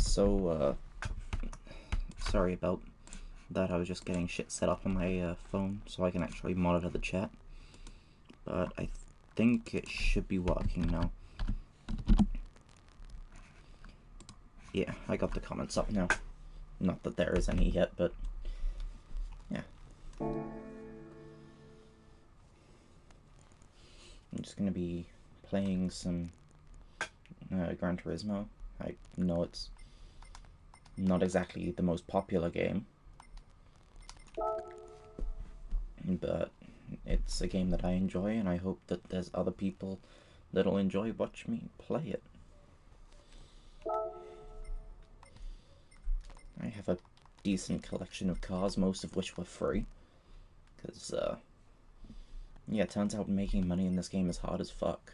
so, sorry about that. I was just getting shit set up on my phone so I can actually monitor the chat. But I think it should be working now. Yeah, I got the comments up now. Not that there is any yet, but yeah. I'm just gonna be playing some Gran Turismo. I know it's not exactly the most popular game, but it's a game that I enjoy, and I hope that there's other people that'll enjoy watch me play it. I have a decent collection of cars, most of which were free, because yeah, it turns out making money in this game is hard as fuck.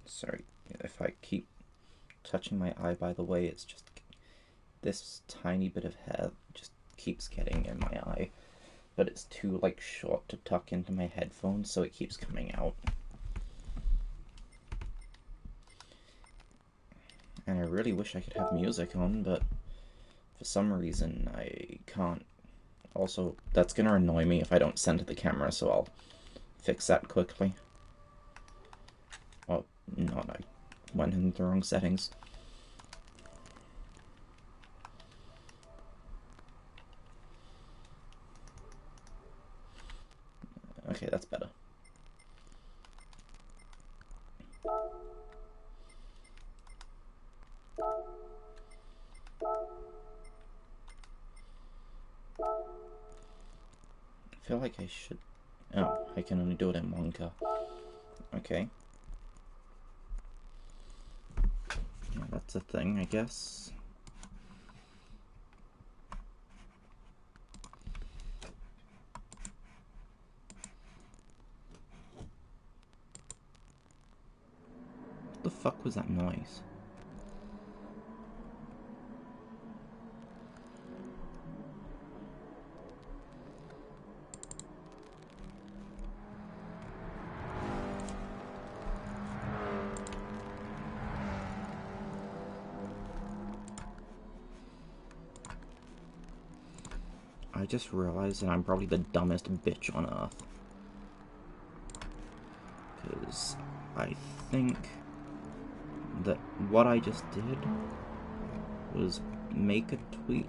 Sorry if I keep touching my eye, by the way, it's just this tiny bit of hair just keeps getting in my eye, but it's too like short to tuck into my headphones, so it keeps coming out. And I really wish I could have music on, but for some reason I can't. Also, that's gonna annoy me if I don't center the camera, so I'll fix that quickly. Oh, no, I went in the wrong settings. Okay, that's better. I feel like I should... Oh, I can only do it in one car. Okay. Yeah, that's a thing, I guess. What the fuck was that noise? I just realized that I'm probably the dumbest bitch on earth. Because I think that what I just did was make a tweet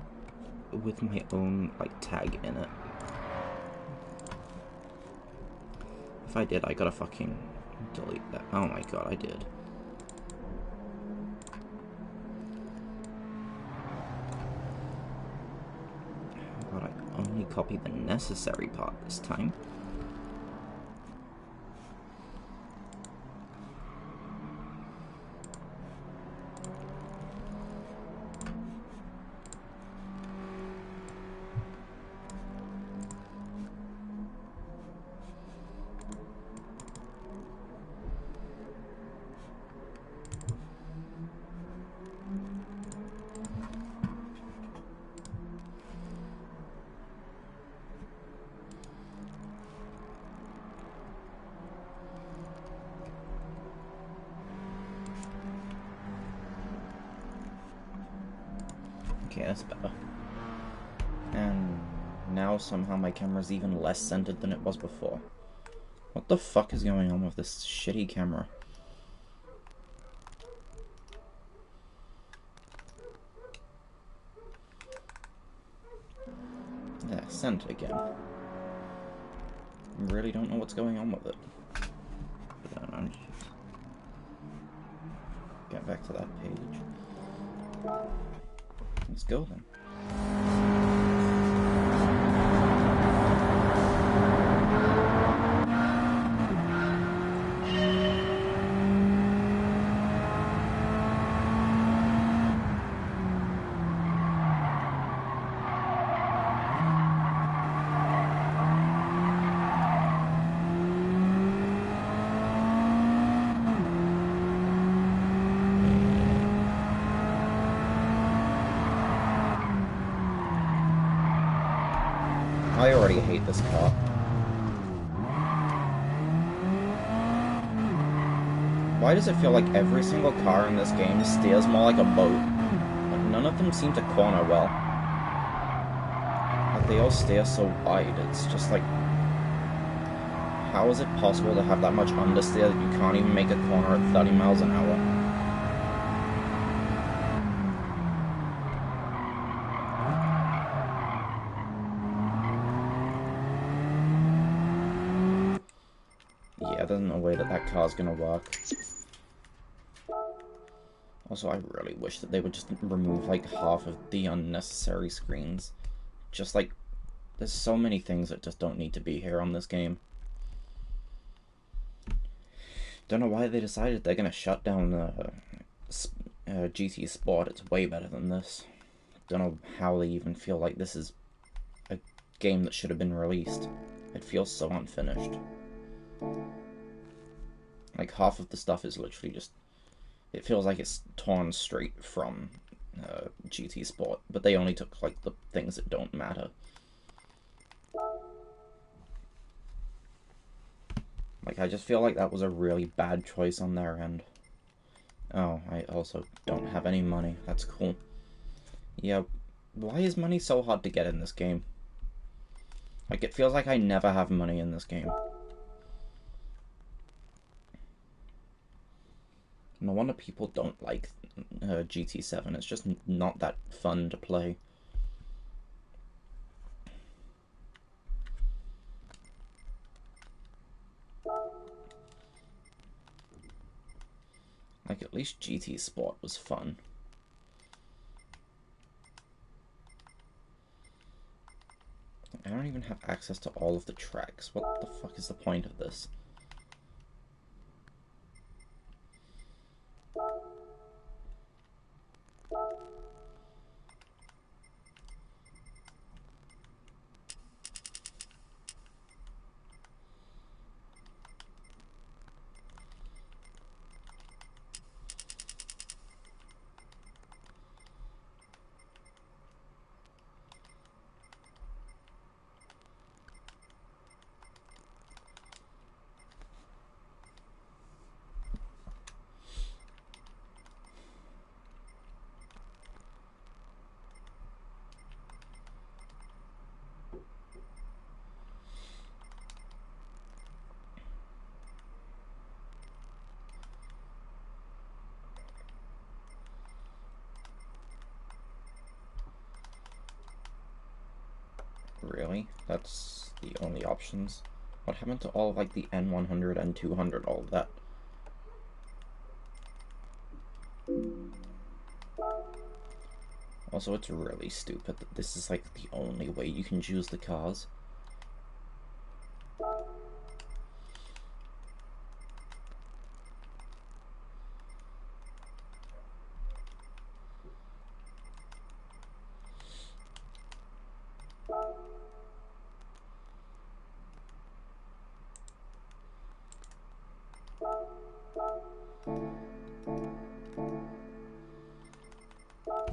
with my own, like, tag in it. If I did, I gotta fucking delete that. Oh my god, I did. But I only copied the necessary part this time. Okay, that's better. And now somehow my camera's even less centered than it was before. What the fuck is going on with this shitty camera? Yeah, centered again. I really don't know what's going on with it. But I don't know. Get back to that page. Let's go then. this car. Why does it feel like every single car in this game steers more like a boat? Like, none of them seem to corner well. Like, they all steer so wide, it's just like... How is it possible to have that much understeer that you can't even make a corner at 30 miles an hour? Yeah, there's no way that car's gonna work. Also, I really wish that they would just remove, like, half of the unnecessary screens. Just, like, there's so many things that just don't need to be here on this game. Don't know why they decided they're gonna shut down GT Sport. It's way better than this. Don't know how they even feel like this is a game that should have been released. It feels so unfinished. Like, half of the stuff is literally just... It feels like it's torn straight from GT Sport, but they only took, like, the things that don't matter. Like, I just feel like that was a really bad choice on their end. Oh, I also don't have any money. That's cool. Yeah, why is money so hard to get in this game? Like, it feels like I never have money in this game. No wonder people don't like GT7. It's just not that fun to play. Like, at least GT Sport was fun. I don't even have access to all of the tracks. What the fuck is the point of this? Really? That's the only options? What happened to all of, like, the N100, N200, all of that? Also, it's really stupid that this is, like, the only way you can choose the cars.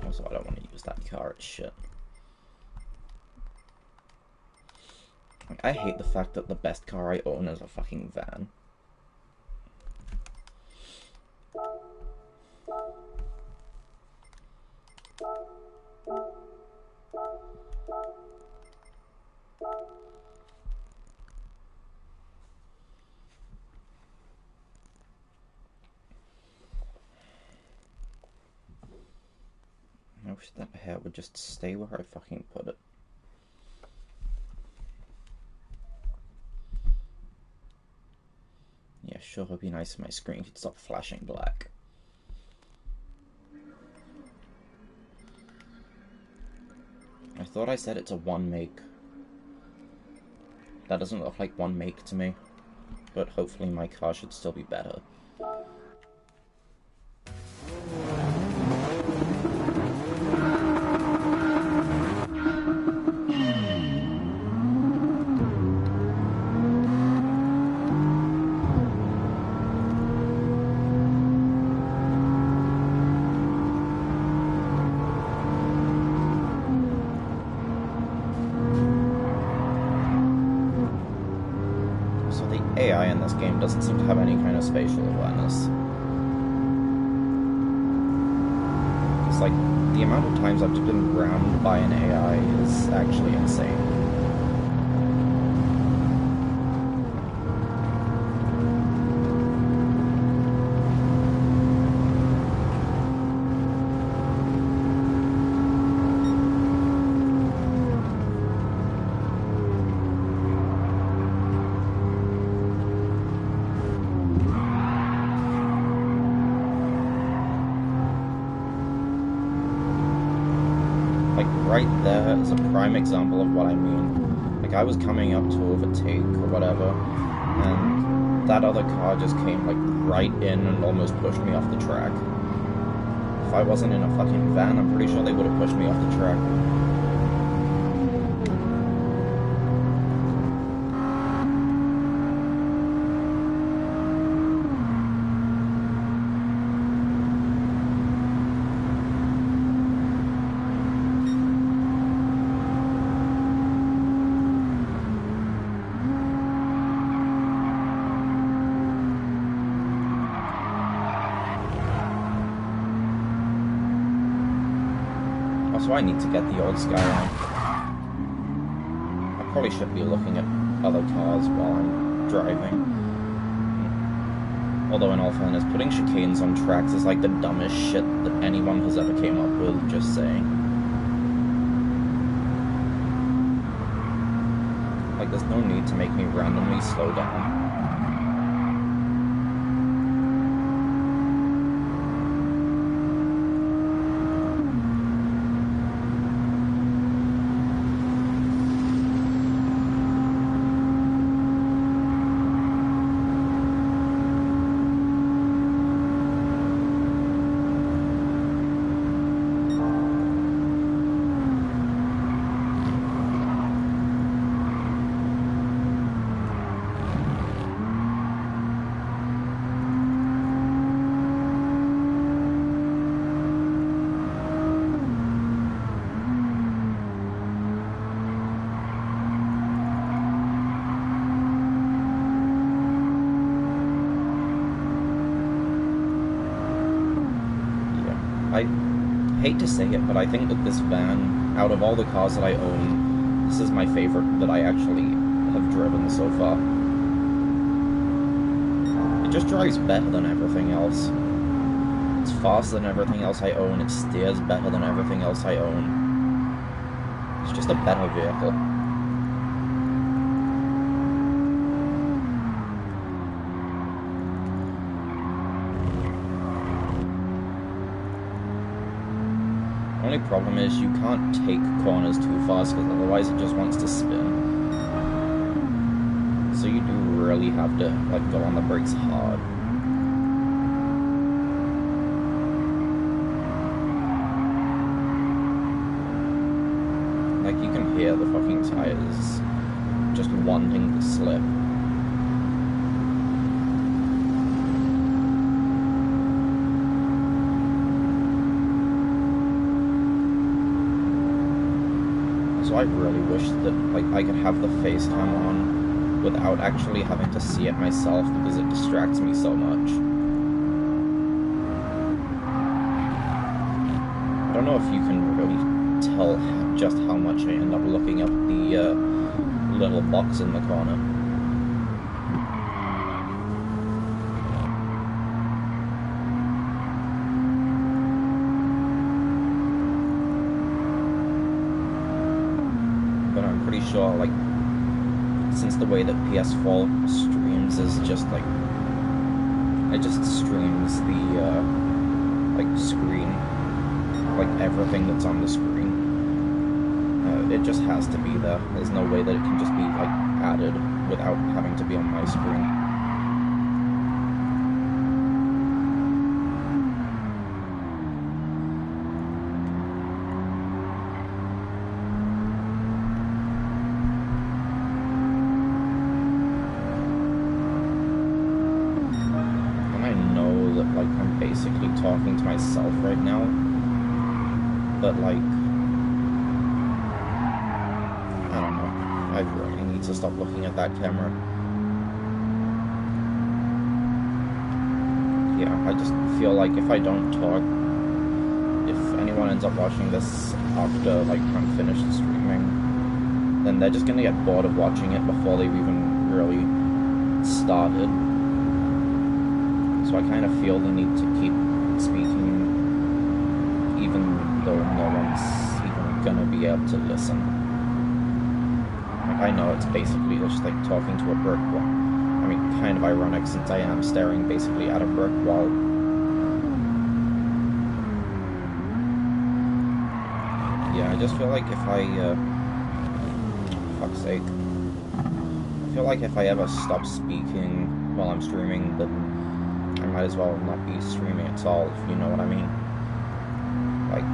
Also, I don't want to use that car, it's shit. Like, I hate the fact that the best car I own is a fucking van. I wish that hair would just stay where I fucking put it. Yeah, sure, it'd be nice if my screen could stop flashing black. I thought I said it's a one make. That doesn't look like one make to me, but hopefully my car should still be better. So the AI in this game doesn't seem to have any kind of spatial awareness. It's like, the amount of times I've just been rammed by an AI is actually insane. Right there is a prime example of what I mean. Like, I was coming up to overtake or whatever, and that other car just came, like, right in and almost pushed me off the track. If I wasn't in a fucking van, I'm pretty sure they would have pushed me off the track. So I need to get the old Skyline. I probably should be looking at other cars while I'm driving. Although in all fairness, putting chicanes on tracks is like the dumbest shit that anyone has ever came up with, just saying. Like, there's no need to make me randomly slow down. I hate to say it, but I think that this van, out of all the cars that I own, this is my favorite that I actually have driven so far. It just drives better than everything else. It's faster than everything else I own, it steers better than everything else I own. It's just a better vehicle. The only problem is you can't take corners too fast because otherwise it just wants to spin. So you do really have to like go on the brakes hard. Like you can hear the fucking tires just wanting to slip. So I really wish that like I could have the FaceTime on without actually having to see it myself because it distracts me so much. I don't know if you can really tell just how much I end up looking up the little box in the corner. Sure, like, since the way that PS4 streams is just like, it just streams the, like, screen, like, everything that's on the screen. It just has to be there. There's no way that it can just be, like, added without having to be on my screen. Basically talking to myself right now, but like, I don't know, I really need to stop looking at that camera. yeah, I just feel like if I don't talk, if anyone ends up watching this after, like, I'm finished streaming, then they're just gonna get bored of watching it before they've even really started. So I kind of feel the need to keep speaking, even though no one's even gonna be able to listen. Like, I know it's basically just like talking to a brick wall. I mean, kind of ironic since I am staring basically at a brick wall. Yeah, I just feel like if I, fuck's sake. I feel like if I ever stop speaking while I'm streaming, then I might as well not be streaming at all, if you know what I mean. Like,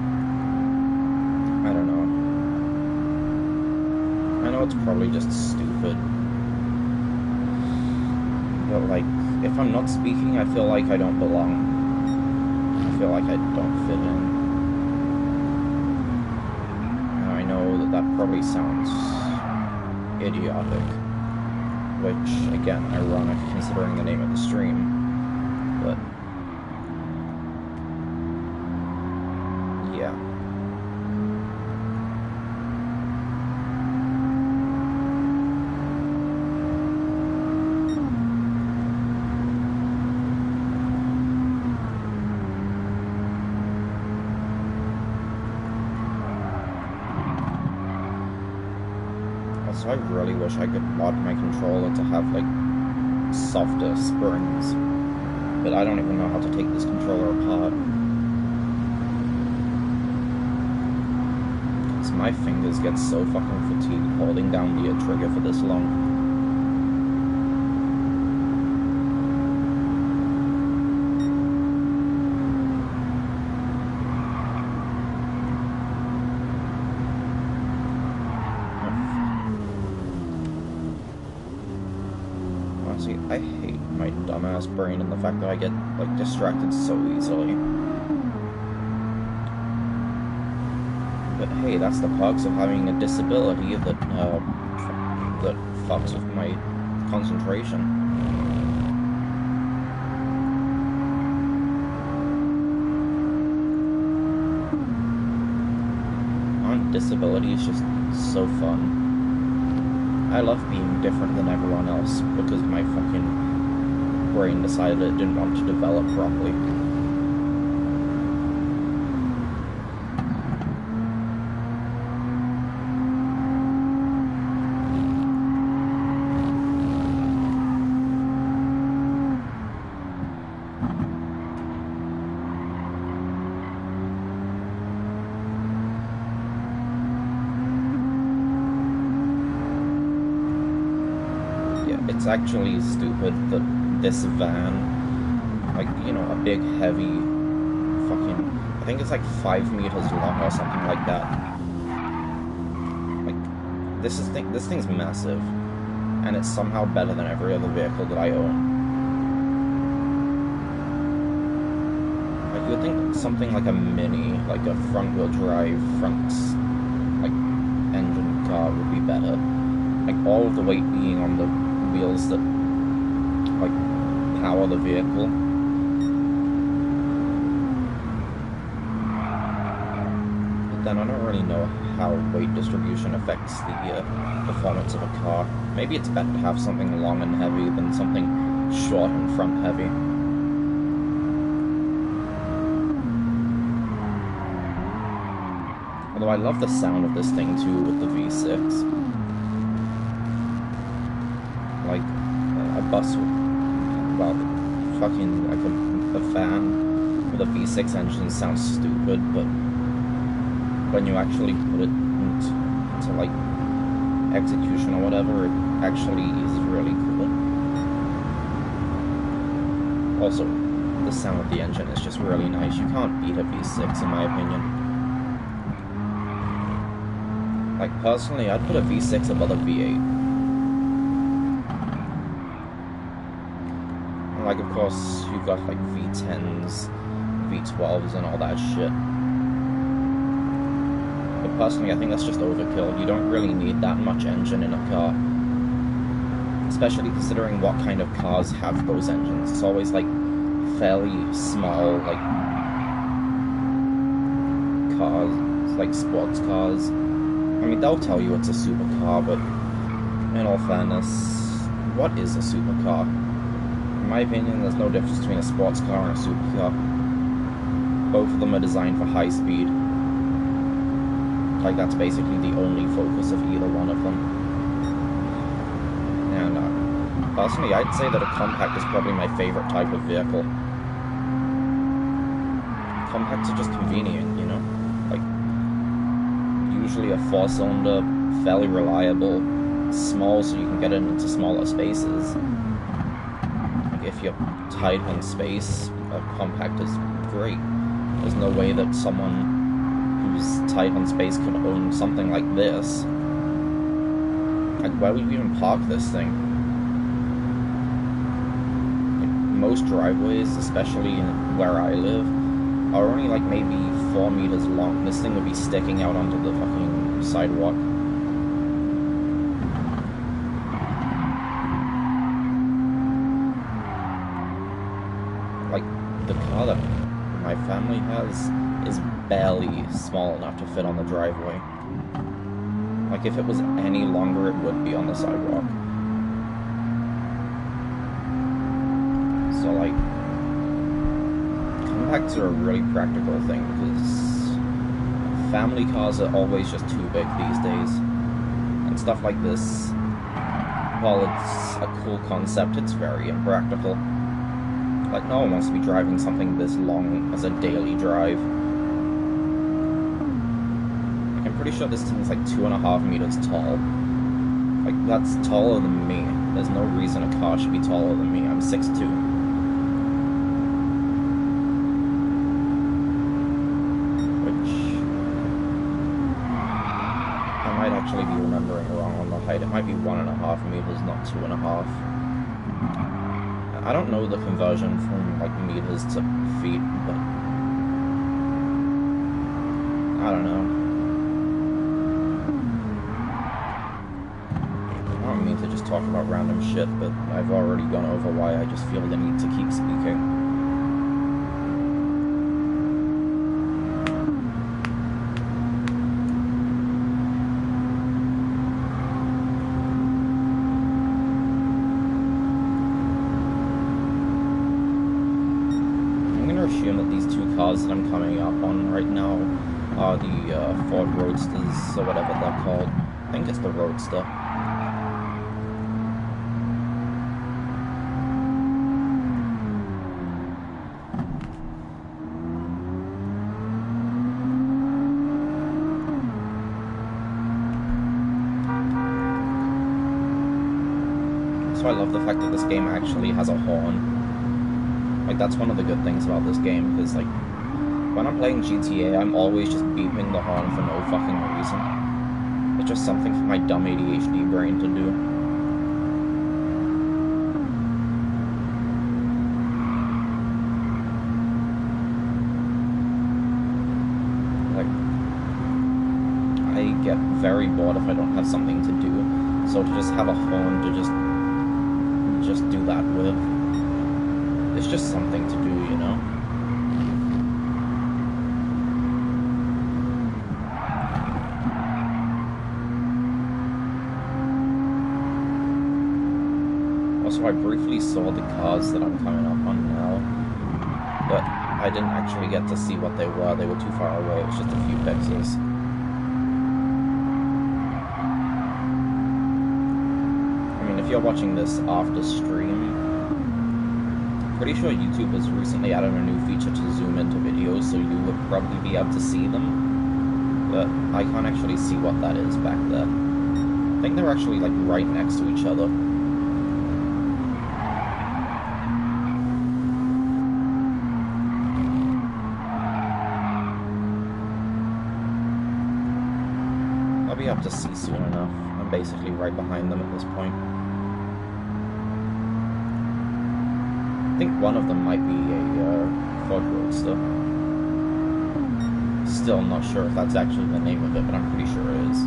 I don't know. I know it's probably just stupid. But, like, if I'm not speaking, I feel like I don't belong. I feel like I don't fit in. Now, I know that that probably sounds idiotic. Which, again, ironic considering the name of the stream. But yeah. Also, I really wish I could mod my controller to have, like, softer springs. But I don't even know how to take this controller apart. Because my fingers get so fucking fatigued holding down the trigger for this long. Honestly, I hate my dumbass brain and the fact that I get, like, distracted so easily. But hey, that's the perks of having a disability that fucks with my concentration. Aren't disabilities just so fun? I love being different than everyone else because my fucking brain decided it didn't want to develop properly. It's actually stupid that this van, like, you know, a big, heavy, fucking, I think it's like 5 meters long or something like that. Like, this thing's massive, and it's somehow better than every other vehicle that I own. Like, you would think something like a Mini, like a front-wheel drive, like, engine car would be better. Like, all of the weight being on the wheels that, like, power the vehicle. But then I don't really know how weight distribution affects the performance of a car. Maybe it's better to have something long and heavy than something short and front heavy. Although I love the sound of this thing too with the V6. Like, a bus, well, fucking, like, a van with a V6 engine sounds stupid, but when you actually put it into like, execution or whatever, it actually is really cool. Also, the sound of the engine is just really nice. You can't beat a V6, in my opinion. Like, personally, I'd put a V6 above a V8. Like, of course, you've got, like, V10s, V12s, and all that shit. But personally, I think that's just overkill. You don't really need that much engine in a car. Especially considering what kind of cars have those engines. It's always, like, fairly small, like, cars, like sports cars. I mean, they'll tell you it's a supercar, but in all fairness, what is a supercar? In my opinion, there's no difference between a sports car and a supercar. Both of them are designed for high speed. Like, that's basically the only focus of either one of them. And personally, I'd say that a compact is probably my favorite type of vehicle. Compacts are just convenient, you know? Like, usually a 4-cylinder, fairly reliable, small so you can get it into smaller spaces. Like, if you're tight on space, a compact is great. There's no way that someone who's tight on space can own something like this. Like, where would you even park this thing? Like, most driveways, especially where I live, are only like maybe 4 meters long. This thing would be sticking out onto the fucking sidewalk. Like, the car that my family has is barely small enough to fit on the driveway. Like, if it was any longer, it would be on the sidewalk. So, like, compacts are a really practical thing, because family cars are always just too big these days. And stuff like this, while it's a cool concept, it's very impractical. Like, no one wants to be driving something this long as a daily drive. Like, I'm pretty sure this thing's like 2.5 meters tall. Like, that's taller than me. There's no reason a car should be taller than me. I'm 6'2". Which I might actually be remembering wrong on the height. It might be 1.5 meters, not 2.5. I don't know the conversion from, like, meters to feet, but I don't know. I don't mean to just talk about random shit, but I've already gone over why I just feel the need to keep speaking. Assume that these two cars that I'm coming up on right now are the Ford Roadsters, or whatever they're called. I think it's the Roadster. So I love the fact that this game actually has a horn. Like, that's one of the good things about this game, because, like, when I'm playing GTA, I'm always just beeping the horn for no fucking reason. It's just something for my dumb ADHD brain to do. Like, I get very bored if I don't have something to do, so to just have a horn to just do that with, it's just something to do, you know? Also, I briefly saw the cars that I'm coming up on now, but I didn't actually get to see what they were. They were too far away. It was just a few pixels. I mean, if you're watching this after stream, pretty sure YouTube has recently added a new feature to zoom into videos, so you would probably be able to see them, but I can't actually see what that is back there. I think they're actually, like, right next to each other. I'll be able to see soon enough. I'm basically right behind them at this point. I think one of them might be a Ford Roadster. Still not sure if that's actually the name of it, but I'm pretty sure it is.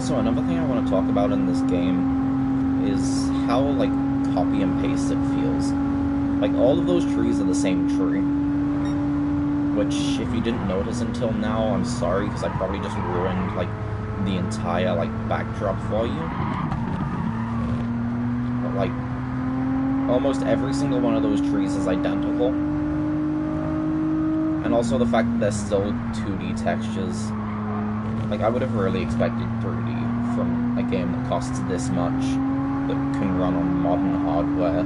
Also, another thing I want to talk about in this game is how, like, copy and paste it feels. Like, all of those trees are the same tree. Which, if you didn't notice until now, I'm sorry, because I probably just ruined, like, the entire, like, backdrop for you. But, like, almost every single one of those trees is identical. And also the fact that they're still 2D textures. Like, I would have really expected 3D from a game that costs this much, that can run on modern hardware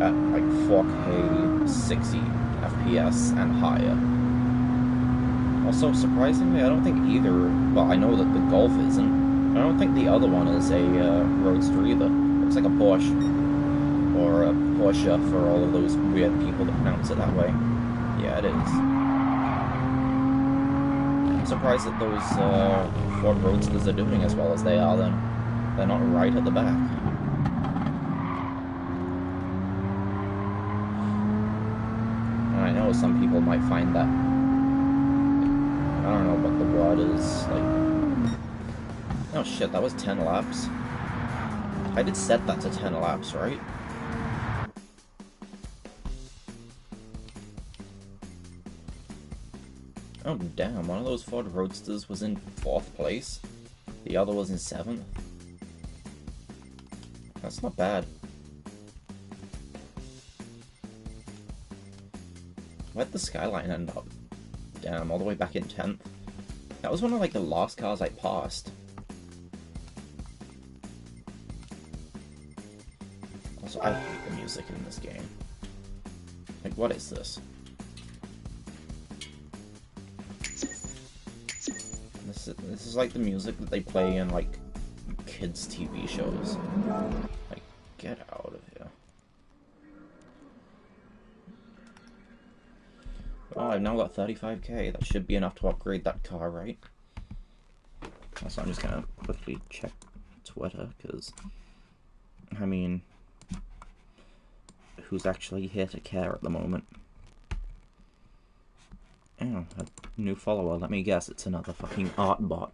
at, like, 4K, 60 FPS and higher. Also, surprisingly, I don't think either... Well, I know that the Golf isn't. I don't think the other one is a Roadster either. Looks like a Porsche. Or a Porsche for all of those weird people that pronounce it that way. Yeah, it is. I'm surprised that those Ford Roadsters are doing as well as they are, then. They're not right at the back. And I know some people might find that... I don't know what the word is, like... Oh shit, that was 10 laps. I did set that to 10 laps, right? Oh damn, one of those Ford Roadsters was in 4th place. The other was in 7th. That's not bad. Where'd the Skyline end up? Damn, all the way back in 10th. That was one of, like, the last cars I passed. Also, I hate the music in this game. Like, what is this? This is like the music that they play in, like, kids' TV shows. Like, get out of here. Oh, I've now got 35k. That should be enough to upgrade that car, right? So I'm just gonna quickly check Twitter, because, I mean, who's actually here to care at the moment? Oh, a new follower. Let me guess, it's another fucking art bot.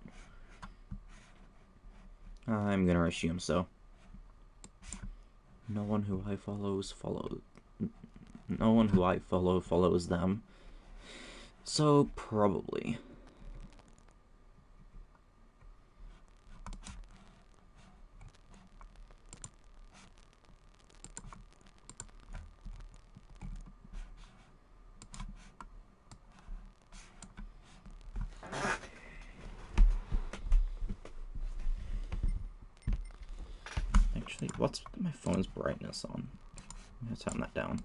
I'm gonna assume so. No one who I follows follows. No one who I follow follows them. So, probably. Actually, what's my phone's brightness on? I'm gonna turn that down.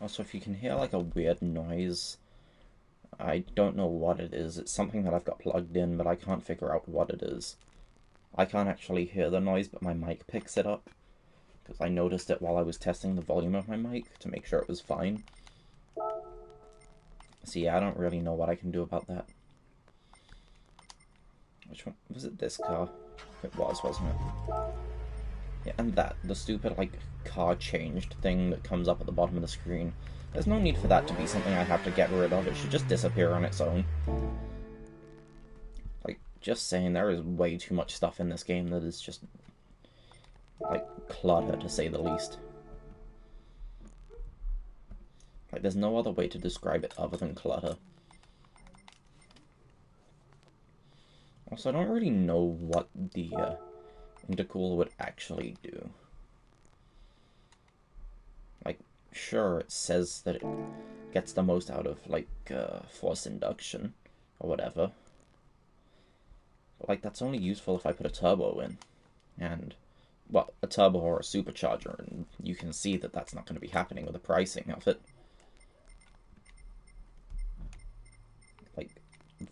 Also, if you can hear like a weird noise, I don't know what it is. It's something that I've got plugged in, but I can't figure out what it is. I can't actually hear the noise, but my mic picks it up, because I noticed it while I was testing the volume of my mic to make sure it was fine. So yeah, I don't really know what I can do about that. Which one? Was it this car? It was, wasn't it? Yeah, and that, the stupid, like, car changed thing that comes up at the bottom of the screen. There's no need for that to be something I have to get rid of. It should just disappear on its own. Like, just saying, there is way too much stuff in this game that is just, like, clutter, to say the least. Like, there's no other way to describe it other than clutter. Also, I don't really know what the intercooler would actually do. Like, sure, it says that it gets the most out of, like, force induction, or whatever. But, like, that's only useful if I put a turbo in. And, well, a turbo or a supercharger, and you can see that that's not going to be happening with the pricing of it. Like,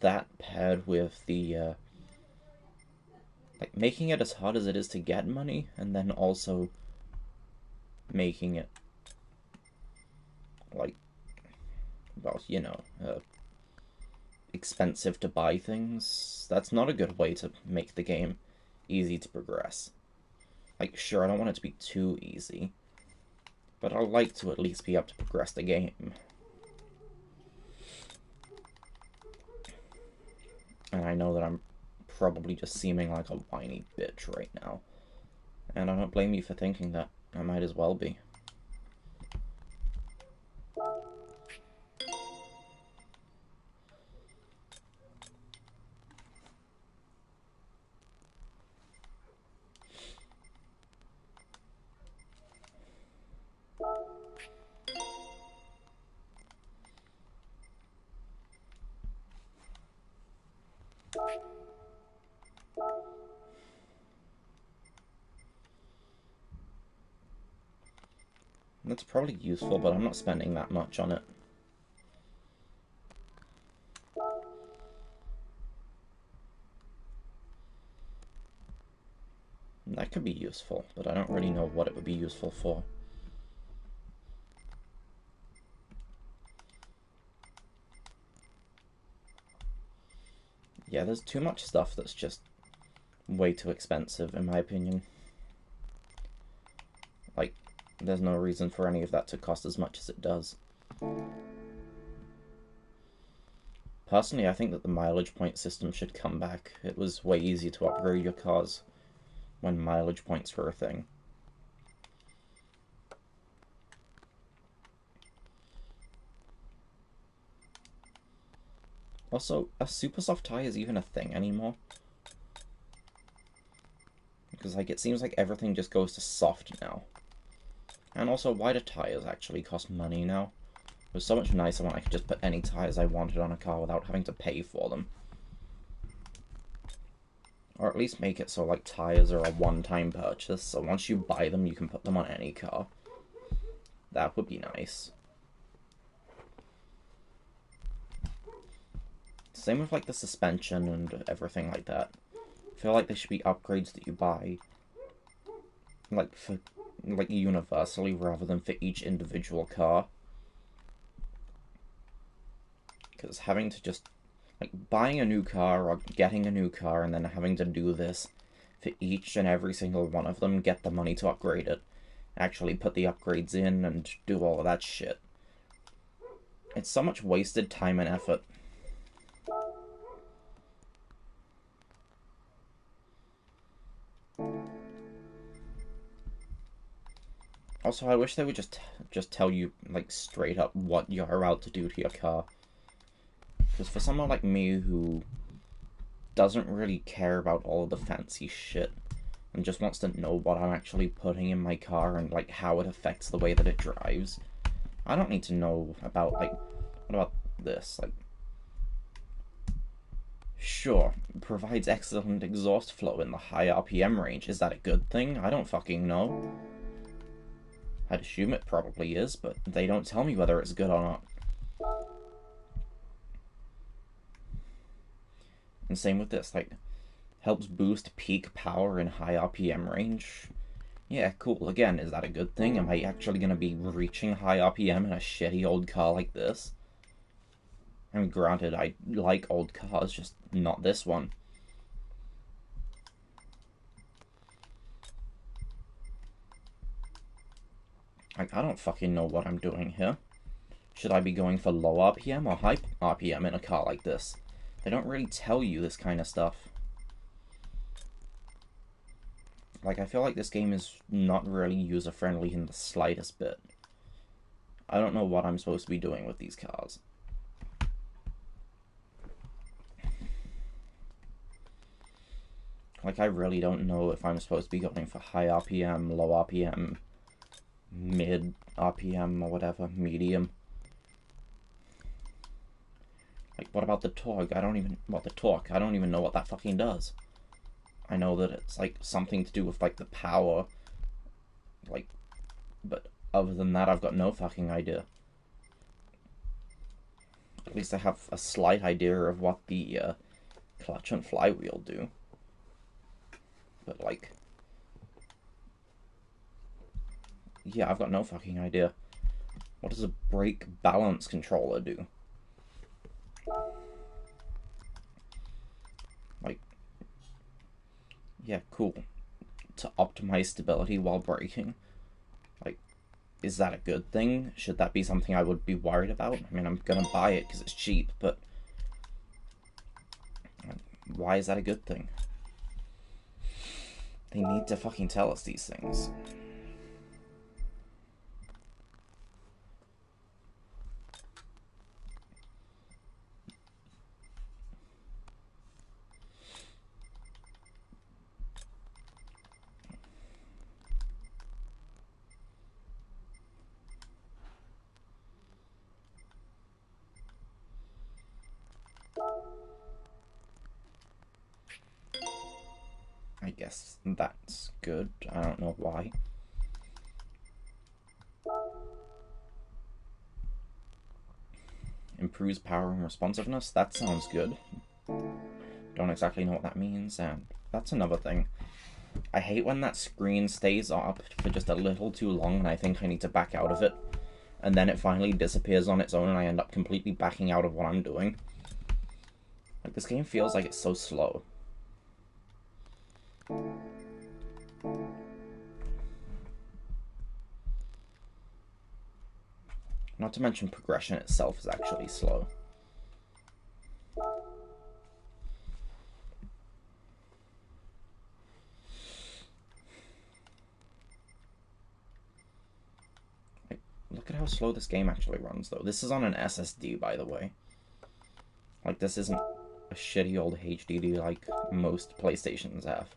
that paired with the, like, making it as hard as it is to get money, and then also making it, like, well, you know, expensive to buy things. That's not a good way to make the game easy to progress. Like, sure, I don't want it to be too easy, but I like to at least be able to progress the game. And I know that I'm probably just seeming like a whiny bitch right now. And I don't blame you for thinking that. I might as well be. That's probably useful, but I'm not spending that much on it. That could be useful, but I don't really know what it would be useful for. Yeah, there's too much stuff that's just way too expensive, in my opinion. Like, there's no reason for any of that to cost as much as it does. Personally, I think that the mileage point system should come back. It was way easier to upgrade your cars when mileage points were a thing. Also, are super soft tires even a thing anymore? Because, like, it seems like everything just goes to soft now. And also, why do tires actually cost money now? It was so much nicer when I could just put any tires I wanted on a car without having to pay for them. Or at least make it so, like, tires are a one-time purchase, so once you buy them, you can put them on any car. That would be nice. Same with, like, the suspension and everything like that. I feel like there should be upgrades that you buy, like, for, like, universally rather than for each individual car. Because having to just, like, buying a new car or getting a new car and then having to do this for each and every single one of them, get the money to upgrade it, actually put the upgrades in and do all of that shit. It's so much wasted time and effort. Also, I wish they would just tell you, like, straight up what you're about to do to your car. Because for someone like me who doesn't really care about all of the fancy shit and just wants to know what I'm actually putting in my car and, like, how it affects the way that it drives, I don't need to know about, like, what about this? Like, sure, it provides excellent exhaust flow in the high RPM range. Is that a good thing? I don't fucking know. I'd assume it probably is, but they don't tell me whether it's good or not. And same with this, like, helps boost peak power in high RPM range. Yeah, cool. Again, is that a good thing? Am I actually going to be reaching high RPM in a shitty old car like this? I mean, granted, I like old cars, just not this one. Like, I don't fucking know what I'm doing here. Should I be going for low RPM or high RPM in a car like this? They don't really tell you this kind of stuff. Like, I feel like this game is not really user-friendly in the slightest bit. I don't know what I'm supposed to be doing with these cars. Like, I really don't know if I'm supposed to be going for high RPM, low RPM, mid RPM, or whatever, medium. Like, what about the torque? I don't even know what that fucking does. I know that it's, like, something to do with, like, the power. Like, but other than that, I've got no fucking idea. At least I have a slight idea of what the clutch and flywheel do. but like, yeah, I've got no fucking idea. What does a brake balance controller do? Like, yeah, cool. To optimize stability while braking. Like, is that a good thing? Should that be something I would be worried about? I mean, I'm gonna buy it because it's cheap, but why is that a good thing? They need to fucking tell us these things. I guess that's good. I don't know why. Improves power and responsiveness? That sounds good. Don't exactly know what that means, and that's another thing. I hate when that screen stays up for just a little too long and I think I need to back out of it, and then it finally disappears on its own and I end up completely backing out of what I'm doing. Like, this game feels like it's so slow. Not to mention progression itself is actually slow. Like, look at how slow this game actually runs, though. This is on an SSD, by the way. Like, this isn't a shitty old HDD like most PlayStations have.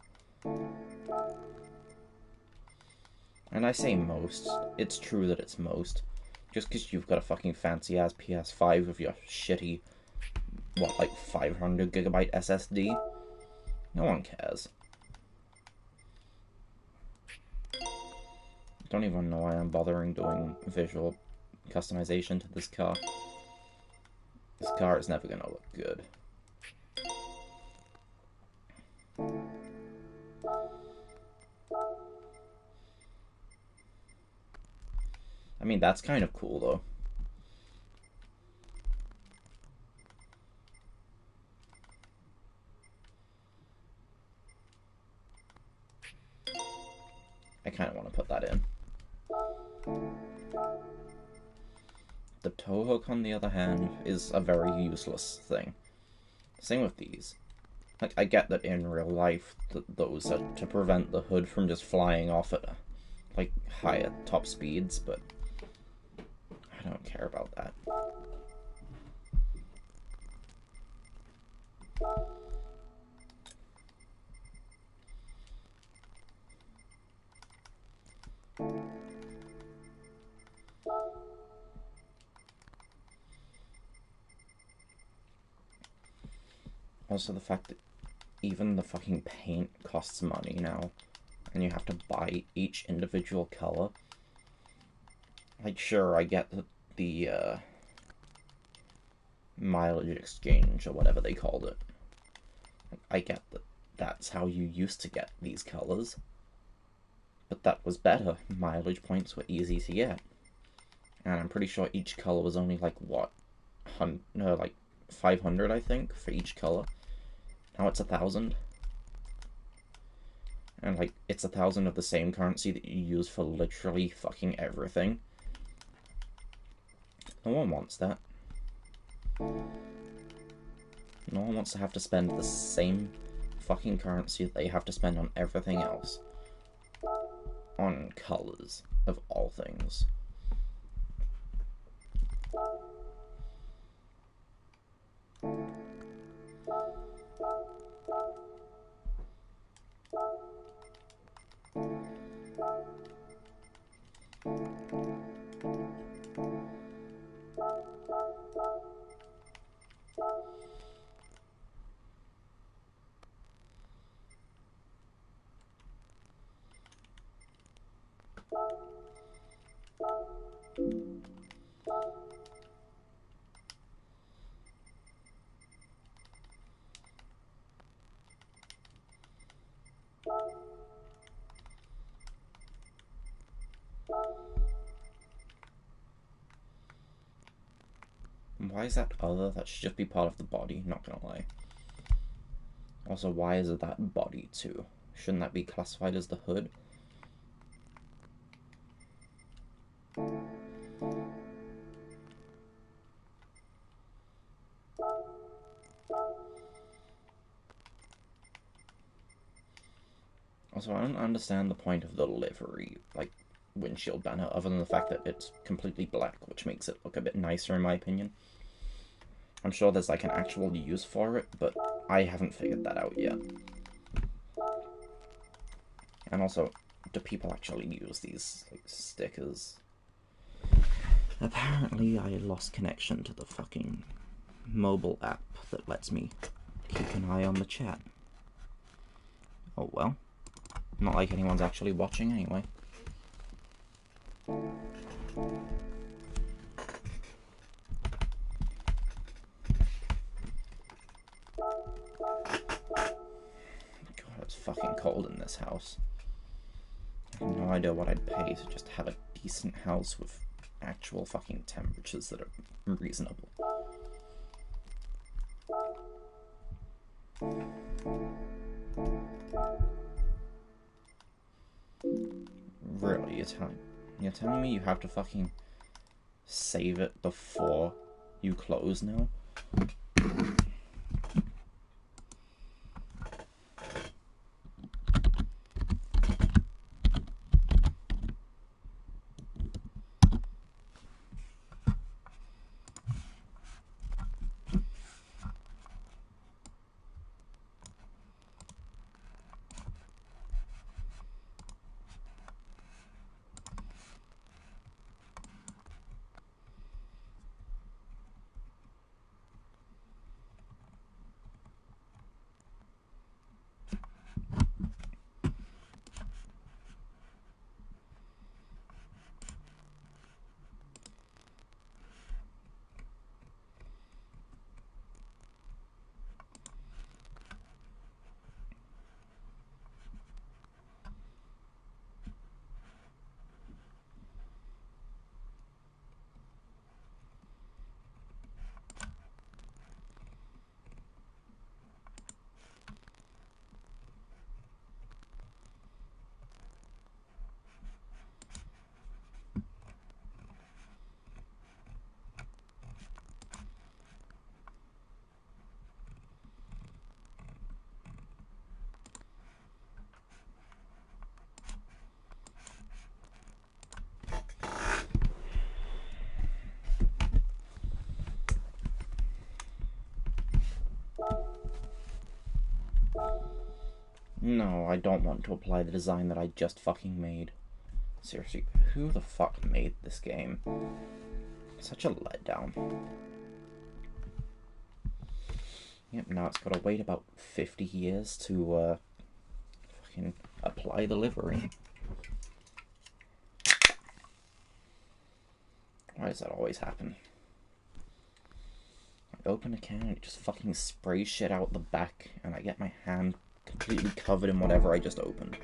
And I say most, it's true that it's most. Just because you've got a fucking fancy-ass PS5 with your shitty, what, like 500 gigabyte SSD? No one cares. Don't even know why I'm bothering doing visual customization to this car. This car is never gonna look good. I mean, that's kind of cool, though. I kind of want to put that in. The tow hook, on the other hand, is a very useless thing. Same with these. Like, I get that in real life, those are to prevent the hood from just flying off at, like, higher top speeds, but I don't care about that. Also, the fact that even the fucking paint costs money now, and you have to buy each individual color. Like, sure, I get the mileage exchange, or whatever they called it. I get that that's how you used to get these colors. But that was better. Mileage points were easy to get. And I'm pretty sure each color was only like, what? Like 500, I think, for each color. Now it's 1,000. And like, it's 1,000 of the same currency that you use for literally fucking everything. No one wants that. No one wants to have to spend the same fucking currency that they have to spend on everything else. On colors, of all things. Why is that other? That should just be part of the body, not gonna lie. Also, why is it that body too? Shouldn't that be classified as the hood? Also, I don't understand the point of the livery, like, windshield banner, other than the fact that it's completely black, which makes it look a bit nicer in my opinion. I'm sure there's like an actual use for it, but I haven't figured that out yet. And also, do people actually use these like stickers? Apparently I lost connection to the fucking mobile app that lets me keep an eye on the chat. Oh well. Not like anyone's actually watching anyway. God, it's fucking cold in this house. I have no idea what I'd pay to just have a decent house with actual fucking temperatures that are reasonable. Really, you're telling me you have to fucking save it before you close now? No, I don't want to apply the design that I just fucking made. Seriously, who the fuck made this game? Such a letdown. Yep, now it's gotta wait about 50 years to, fucking apply the livery. Why does that always happen? I open a can and it just fucking sprays shit out the back, and I get my hand completely covered in whatever I just opened.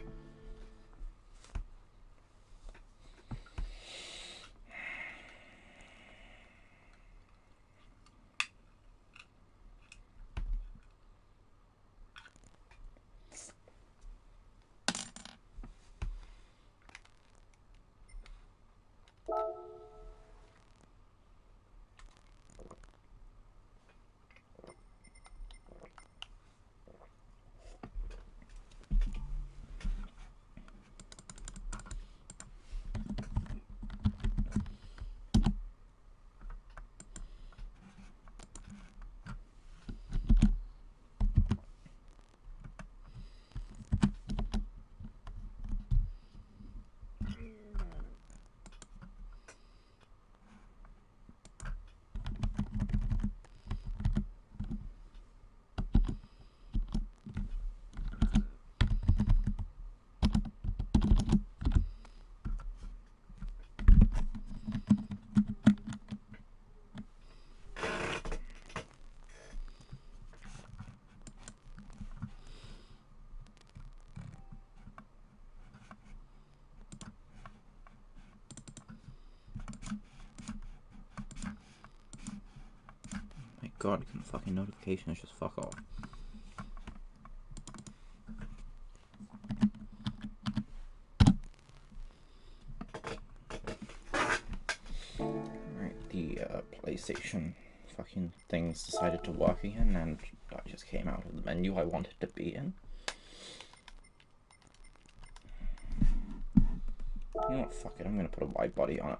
god, can fucking notifications just fuck off? Alright, the PlayStation fucking things decided to work again, and I just came out of the menu I wanted to be in. You know what, fuck it, I'm gonna put a wide body on it.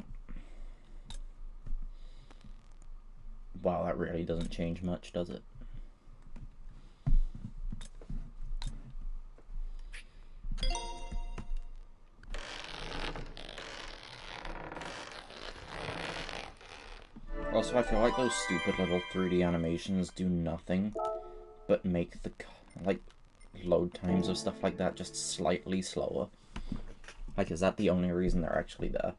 Wow, that really doesn't change much, does it? Also, I feel like those stupid little 3D animations do nothing but make the, like, load times of stuff like that just slightly slower. Like, is that the only reason they're actually there?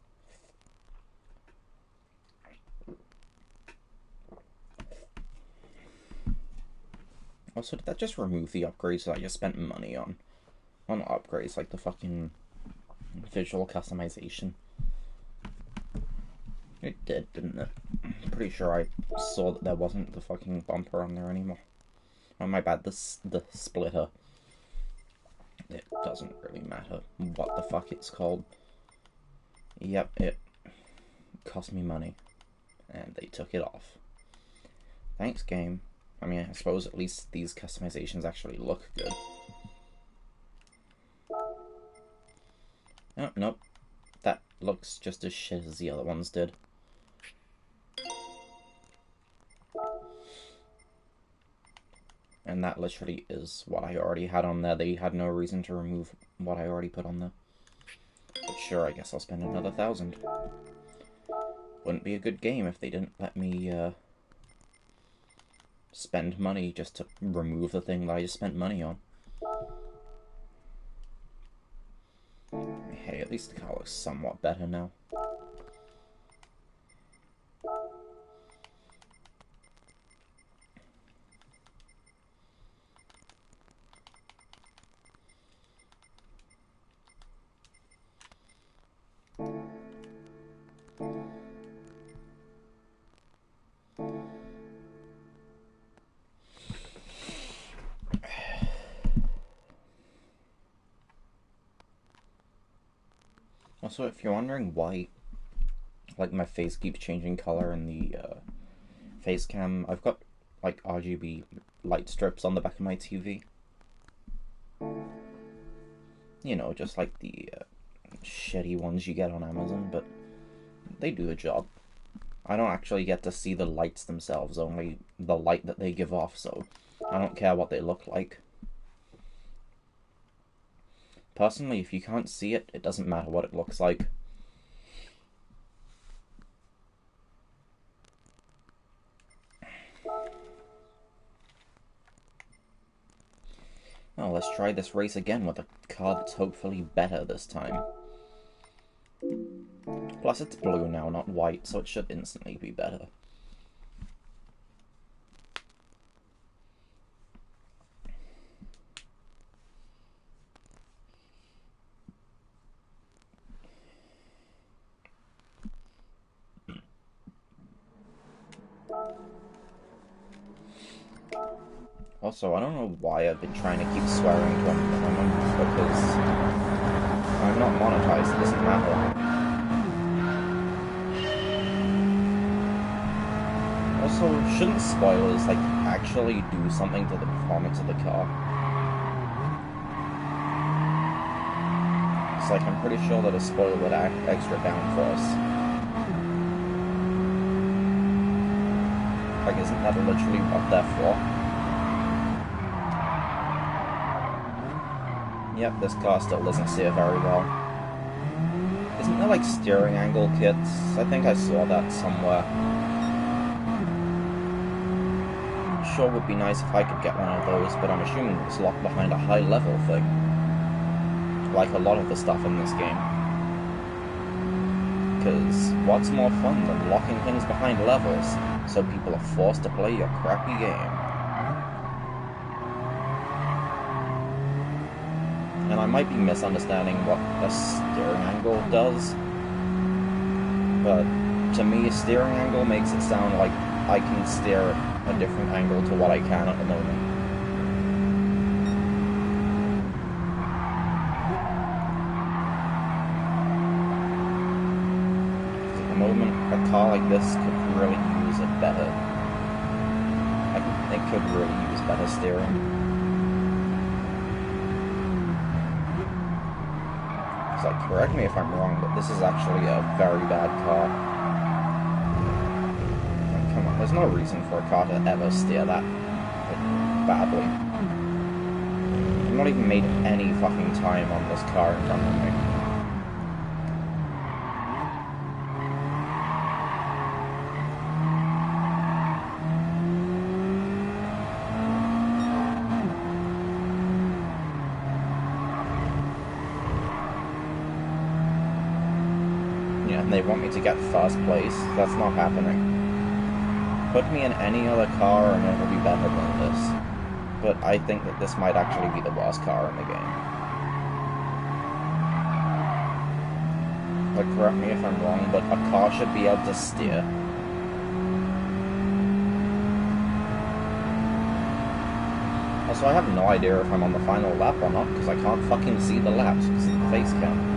Also, did that just remove the upgrades that I just spent money on? On upgrades, like the fucking visual customization. It did, didn't it? I'm pretty sure I saw that there wasn't the fucking bumper on there anymore. Oh, my bad, the splitter. It doesn't really matter what the fuck it's called. Yep, it cost me money. And they took it off. Thanks, game. I mean, I suppose at least these customizations actually look good. Oh, nope. That looks just as shit as the other ones did. And that literally is what I already had on there. They had no reason to remove what I already put on there. But sure, I guess I'll spend another 1,000. Wouldn't be a good game if they didn't let me, spend money just to remove the thing that I just spent money on. Hey, at least the car looks somewhat better now. Also, if you're wondering why, like, my face keeps changing color in the face cam, I've got, like, RGB light strips on the back of my TV. You know, just like the shitty ones you get on Amazon, but they do a job. I don't actually get to see the lights themselves, only the light that they give off, so I don't care what they look like. Personally, if you can't see it, it doesn't matter what it looks like. Well, let's try this race again with a car that's hopefully better this time. Plus, it's blue now, not white, so it should instantly be better. Also, I don't know why I've been trying to keep swearing to a minimum, because I'm not monetized, it doesn't matter. Also, shouldn't spoilers, like, actually do something to the performance of the car? It's like, I'm pretty sure that a spoiler would add extra downforce. Like, isn't that literally what they're for? Yep, this car still doesn't steer very well. Isn't there, like, steering angle kits? I think I saw that somewhere. Sure would be nice if I could get one of those, but I'm assuming it's locked behind a high-level thing. Like a lot of the stuff in this game. Because what's more fun than locking things behind levels, so people are forced to play your crappy game? And I might be misunderstanding what a steering angle does, but to me, steering angle makes it sound like I can steer it a different angle to what I can at the moment. At the moment, a car like this could really use it better. It could really use better steering. It's like, correct me if I'm wrong, but this is actually a very bad car. Like, come on, there's no reason for a car to ever steer that badly. I've not even made any fucking time on this car in front of me. And they want me to get first place. That's not happening. Put me in any other car and it will be better than this. But I think that this might actually be the worst car in the game. Like, correct me if I'm wrong, but a car should be able to steer. Also, I have no idea if I'm on the final lap or not, because I can't fucking see the laps because of the face cam.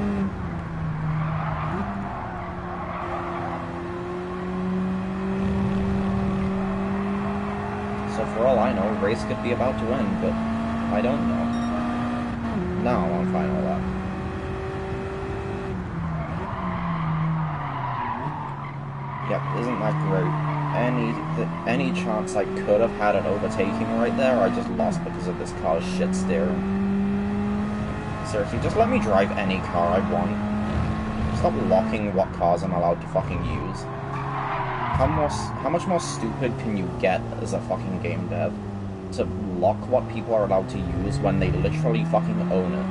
So for all I know, race could be about to end, but I don't know. Now I'm on final lap. Yep, isn't that great? Any chance I could have had an overtaking right there, I just lost because of this car's shit steering. Seriously, just let me drive any car I want. Stop locking what cars I'm allowed to fucking use. How much more stupid can you get as a fucking game dev to lock what people are allowed to use when they literally fucking own it?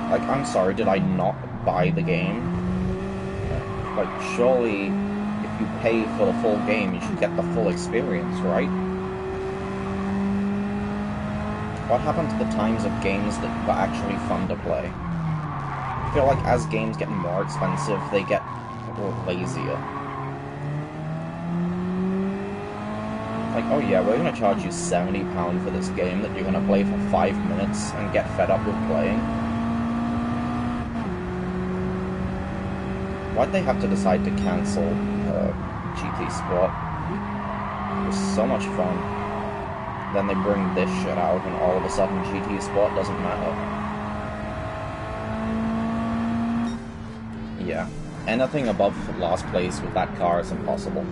Like, I'm sorry, did I not buy the game? Like, surely, if you pay for the full game, you should get the full experience, right? What happened to the times of games that were actually fun to play? I feel like as games get more expensive, they get lazier. Like, oh yeah, we're gonna charge you £70 for this game that you're gonna play for 5 minutes and get fed up with playing. Why'd they have to decide to cancel GT Sport? It was so much fun. Then they bring this shit out and all of a sudden GT Sport doesn't matter. Yeah, anything above last place with that car is impossible.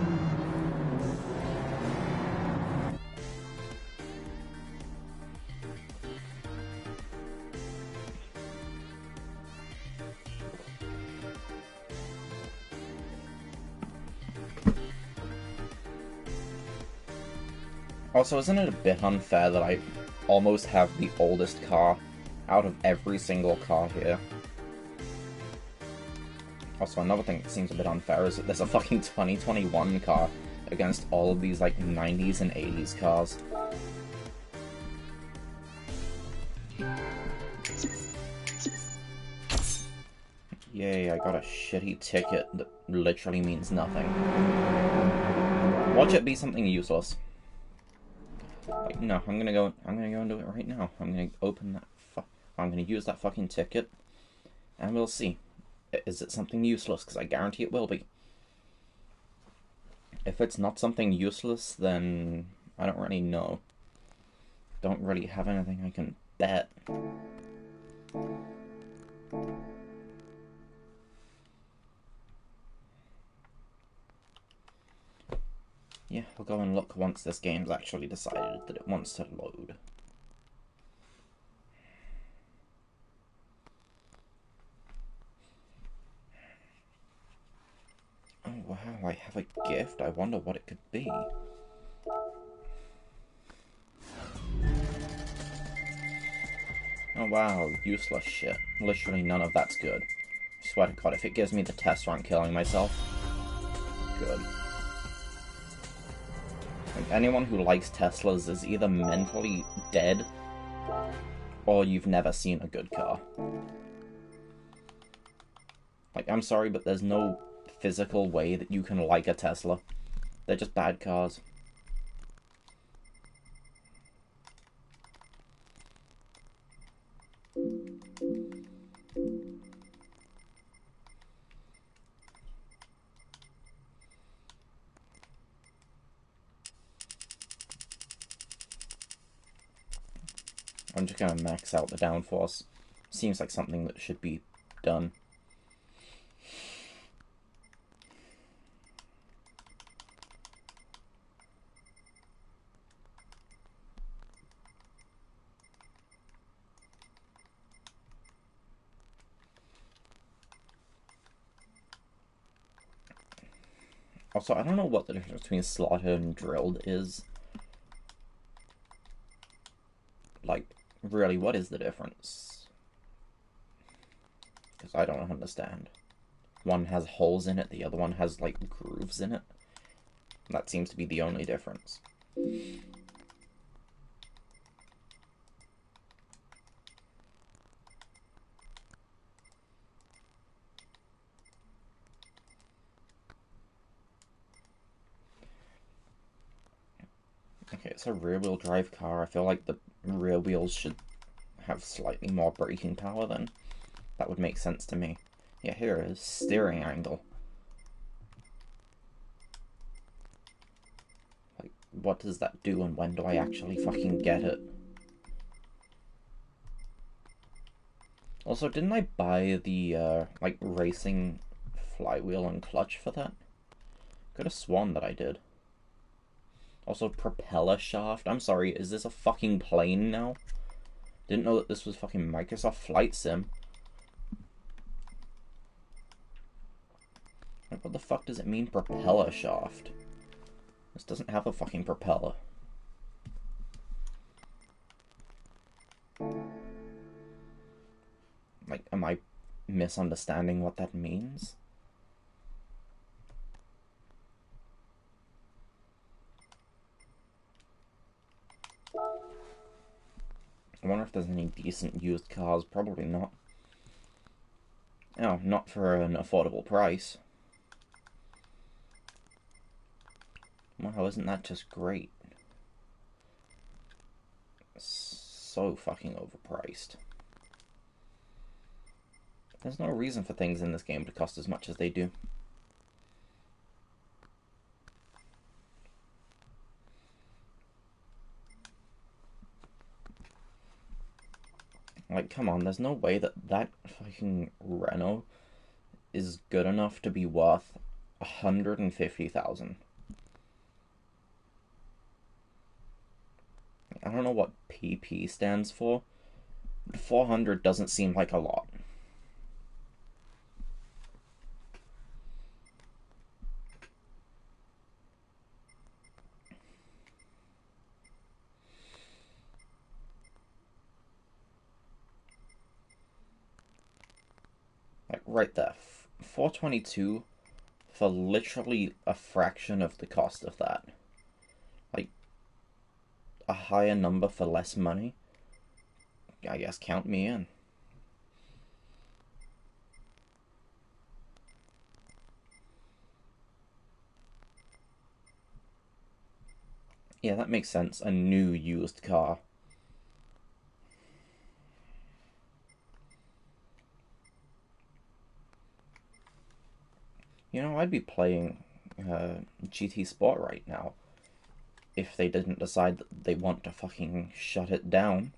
Also, isn't it a bit unfair that I almost have the oldest car out of every single car here? Also, another thing that seems a bit unfair is that there's a fucking 2021 car against all of these, like, 90s and 80s cars. Yay, I got a shitty ticket that literally means nothing. Watch it be something useless. Like, no, I'm gonna go and do it right now. I'm gonna open that I'm gonna use that fucking ticket, and we'll see. Is it something useless? Because I guarantee it will be. If it's not something useless, then I don't really know. Don't really have anything I can bet. Yeah, I'll go and look once this game's actually decided that it wants to load. Oh wow, I have a gift. I wonder what it could be. Oh wow, useless shit. Literally none of that's good. I swear to God, if it gives me the test where I'm killing myself, good. Like, anyone who likes Teslas is either mentally dead, or you've never seen a good car. Like, I'm sorry, but there's no physical way that you can like a Tesla. They're just bad cars. I'm just gonna max out the downforce. Seems like something that should be done. Also, I don't know what the difference between slotted and drilled is. Like, really, what is the difference? Because I don't understand. One has holes in it, the other one has, like, grooves in it. That seems to be the only difference. Okay, it's a rear-wheel drive car. I feel like the rear wheels should have slightly more braking power then. That would make sense to me. Yeah, here it is. Steering angle. Like, what does that do and when do I actually fucking get it? Also, didn't I buy the, like, racing flywheel and clutch for that? Could have sworn that I did. Also, propeller shaft. I'm sorry, is this a fucking plane now? Didn't know that this was fucking Microsoft Flight Sim. Like, what the fuck does it mean, propeller shaft? This doesn't have a fucking propeller. Like, am I misunderstanding what that means? I wonder if there's any decent used cars. Probably not. Oh, not for an affordable price. Wow, isn't that just great? So fucking overpriced. There's no reason for things in this game to cost as much as they do. Like, come on, there's no way that that fucking Renault is good enough to be worth 150,000. I don't know what PP stands for. 400 doesn't seem like a lot. Like, right there. 422 for literally a fraction of the cost of that. Like, a higher number for less money? I guess count me in. Yeah, that makes sense. A new used car. You know, I'd be playing GT Sport right now if they didn't decide that they want to fucking shut it down.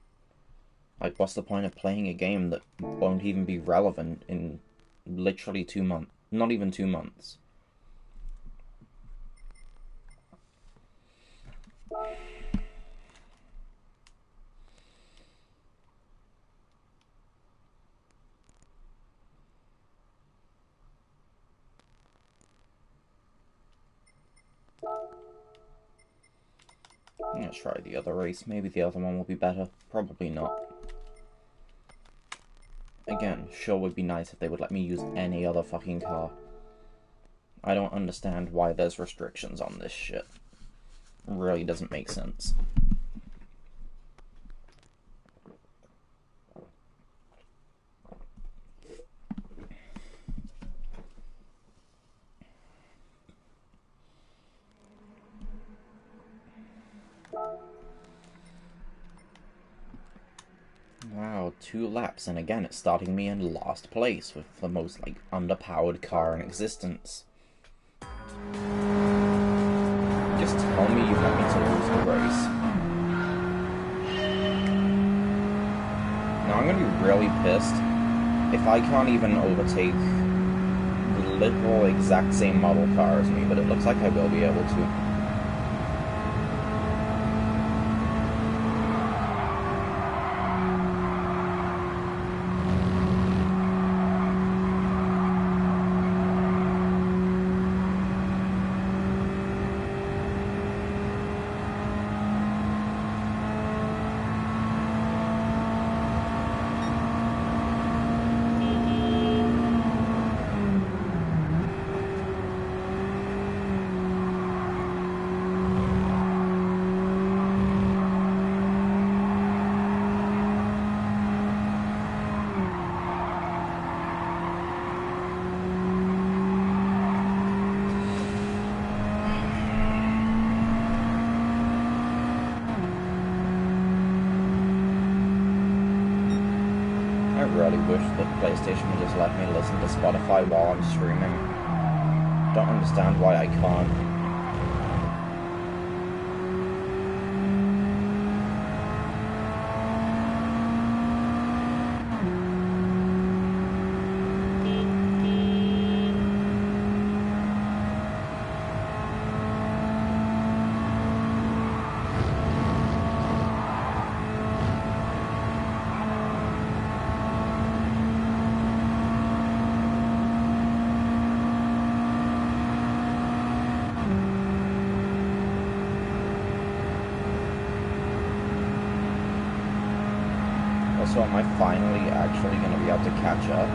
Like, what's the point of playing a game that won't even be relevant in literally 2 months? Not even 2 months. Let's try the other race. Maybe the other one will be better. Probably not. Again, sure would be nice if they would let me use any other fucking car. I don't understand why there's restrictions on this shit. It really doesn't make sense. Wow, 2 laps, and again it's starting me in last place with the most, like, underpowered car in existence. Just tell me you want me to lose the race. Now I'm gonna be really pissed if I can't even overtake the literal exact same model car as me, but it looks like I will be able to. I really wish that PlayStation would just let me listen to Spotify while I'm streaming. Don't understand why I can't. So am I finally actually going to be able to catch up?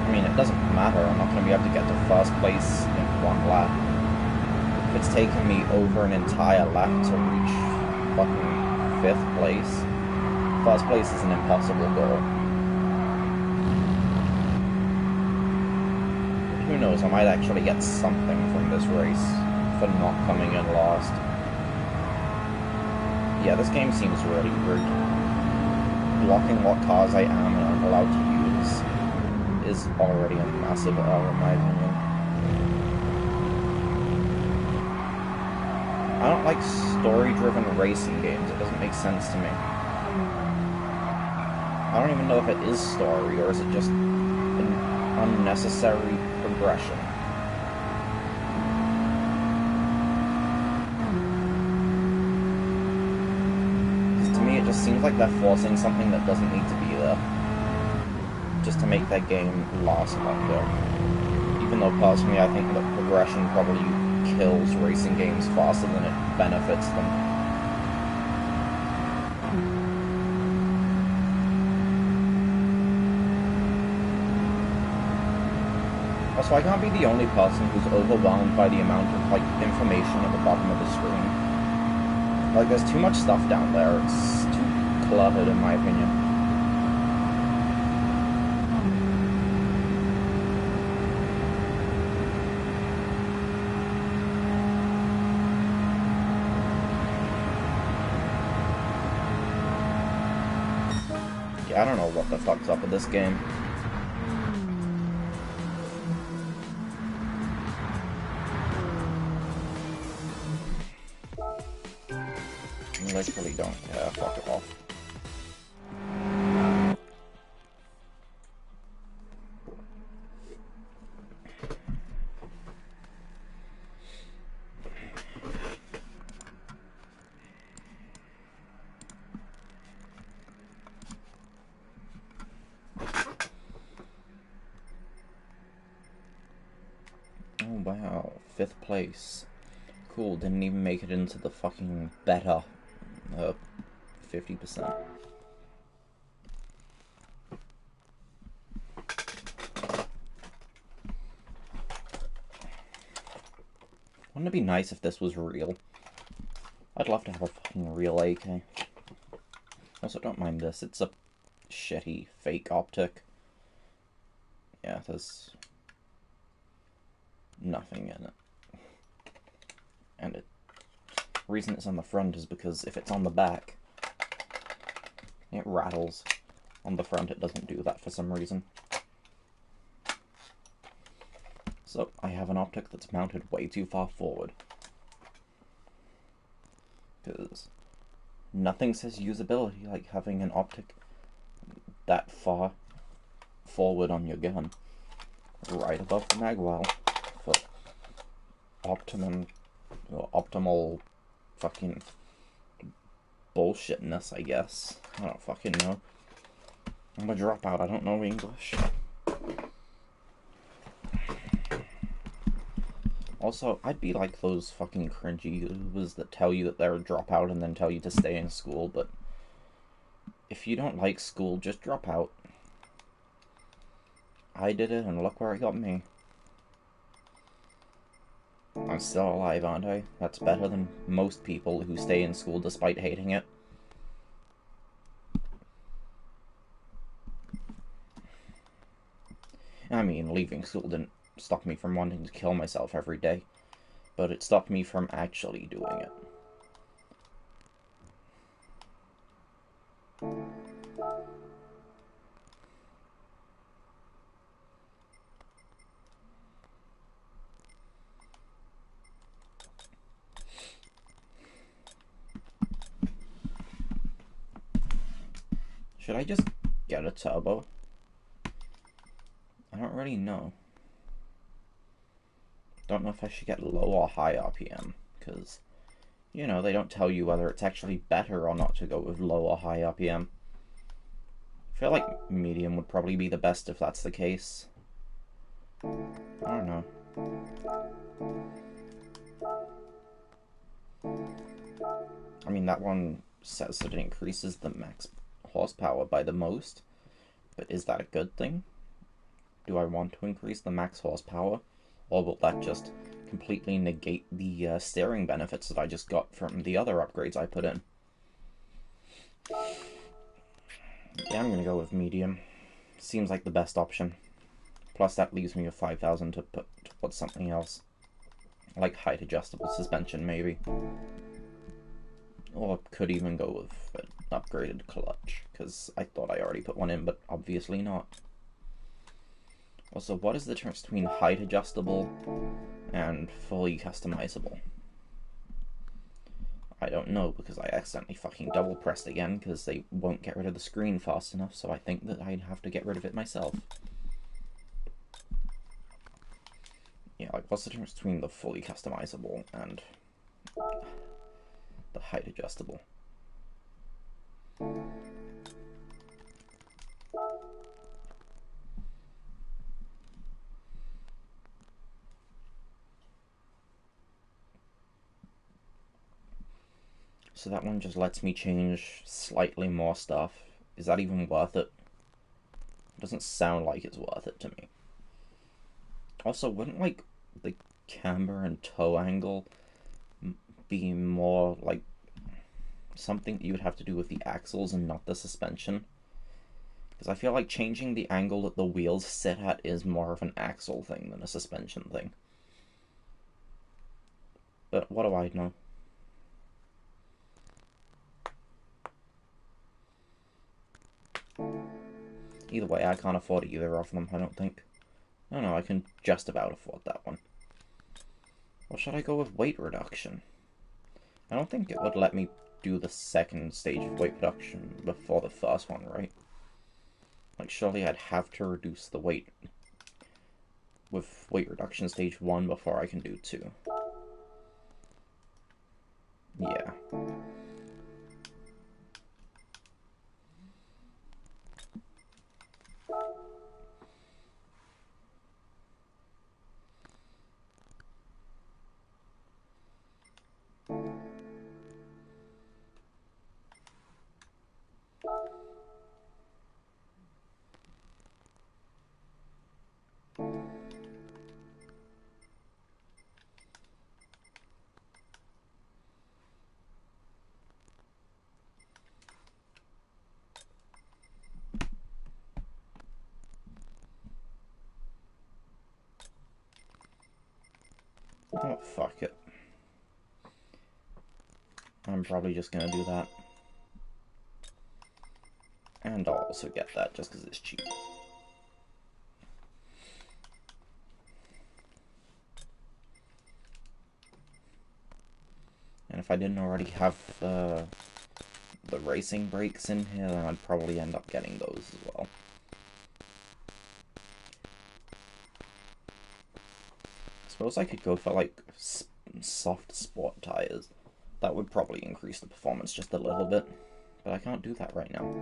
I mean, it doesn't matter. I'm not going to be able to get to first place in one lap. It's taken me over an entire lap to reach fucking 5th place. First place is an impossible goal. Who knows, I might actually get something from this race for not coming in last. Yeah, this game seems really weird. Blocking what cars I am and aren't allowed to use is already a massive error in my opinion. I don't like story-driven racing games. It doesn't make sense to me. I don't even know if it is story, or is it just an unnecessary progression. It just seems like they're forcing something that doesn't need to be there, just to make their game last longer. Even though personally I think that progression probably kills racing games faster than it benefits them. Also, I can't be the only person who's overwhelmed by the amount of, like, information at the bottom of the screen. Like, there's too much stuff down there. It's too cluttered, in my opinion. Yeah, I don't know what the fuck's up with this game. I literally don't care. Fuck it off. Oh wow, 5th place. Cool, didn't even make it into the fucking better 50%. Wouldn't it be nice if this was real? I'd love to have a fucking real AK. Also, don't mind this, it's a shitty fake optic. Yeah, there's nothing in it. And the reason it's on the front is because if it's on the back, it rattles. On the front, it doesn't do that for some reason. So, I have an optic that's mounted way too far forward. Because Nothing says usability like having an optic that far forward on your gun, right above the mag well, for optimal fucking bullshitness, I guess. I don't fucking know. I'm gonna drop out, I don't know English. Also, I'd be like those fucking cringy YouTubers that tell you that they're a dropout and then tell you to stay in school, but if you don't like school, just drop out. I did it, and look where it got me. I'm still alive, aren't I? That's better than most people who stay in school despite hating it. I mean, leaving school didn't stop me from wanting to kill myself every day, but it stopped me from actually doing it. Should I just get a turbo? I don't really know. Don't know if I should get low or high RPM, because, you know, they don't tell you whether it's actually better or not to go with low or high RPM. I feel like medium would probably be the best if that's the case. I don't know. I mean, that one says that it increases the max horsepower by the most, but is that a good thing? Do I want to increase the max horsepower, or will that just completely negate the steering benefits that I just got from the other upgrades I put in? Yeah, I'm gonna go with medium. Seems like the best option. Plus that leaves me with 5,000 to put towards something else. Like height adjustable suspension, maybe. Or could even go with an upgraded clutch, because I thought I already put one in, but obviously not. Also, what is the difference between height adjustable and fully customizable? I don't know, because I accidentally fucking double pressed again, because they won't get rid of the screen fast enough, so I think that I'd have to get rid of it myself. Yeah, like, what's the difference between the fully customizable and the height adjustable? So that one just lets me change slightly more stuff. Is that even worth it? It doesn't sound like it's worth it to me. Also, wouldn't, like, the camber and toe angle be more, like, something that you would have to do with the axles and not the suspension? Because I feel like changing the angle that the wheels sit at is more of an axle thing than a suspension thing. But what do I know? Either way, I can't afford either of them, I don't think. No, I can just about afford that one. Or should I go with weight reduction? I don't think it would let me do the second stage of weight reduction before the first one, right? Like, surely I'd have to reduce the weight with weight reduction stage 1 before I can do 2. Yeah. Oh, fuck it. I'm probably just gonna do that. And I'll also get that just because it's cheap. And if I didn't already have the racing brakes in here, then I'd probably end up getting those as well. I suppose I could go for, like, soft sport tires. That would probably increase the performance just a little bit, but I can't do that right now.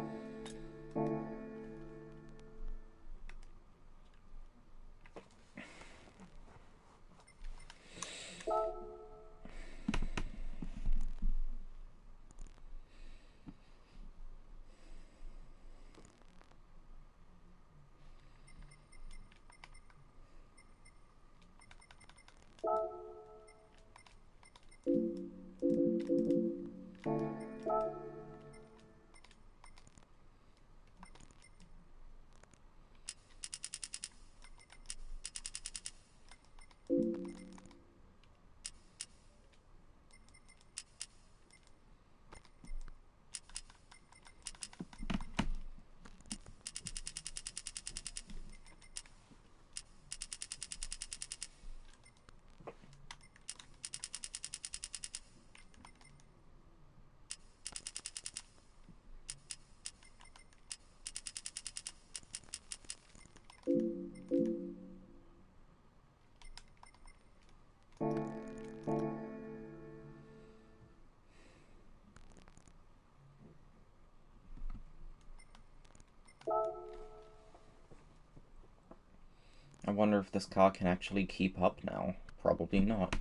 I wonder if this car can actually keep up now. Probably not.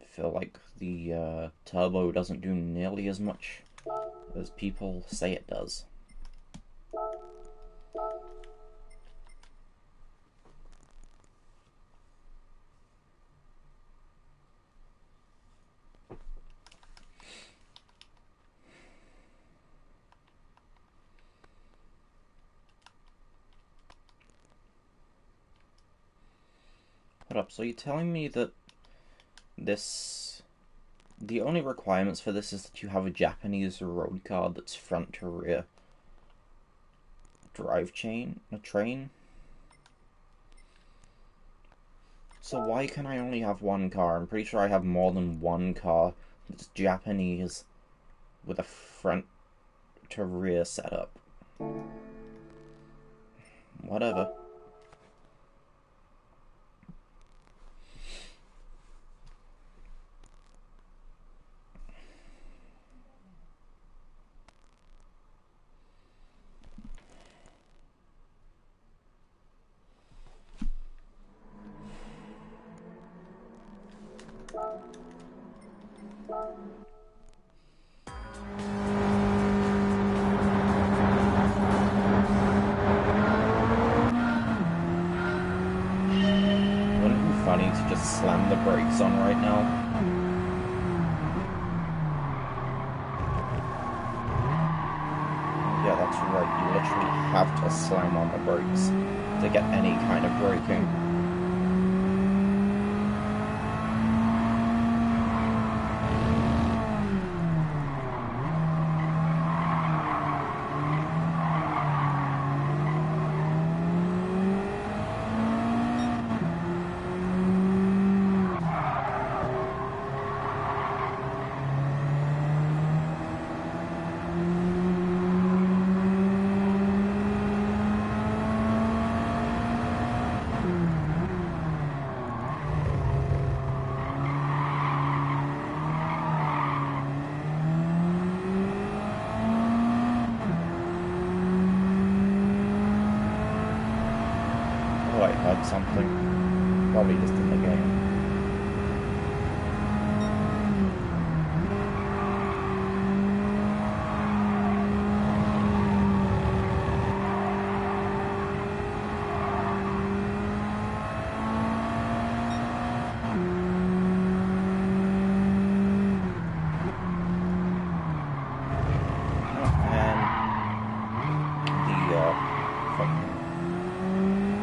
I feel like the turbo doesn't do nearly as much as people say it does. Hold up, so you're telling me that the only requirements for this is that you have a Japanese road car that's front to rear train? So why can I only have one car? I'm pretty sure I have more than one car that's Japanese with a front to rear setup. Whatever. Wouldn't it be funny to just slam the brakes on right now? Yeah, that's right. You literally have to slam on the brakes to get any kind of braking. Oh, I heard something. Probably just in the game.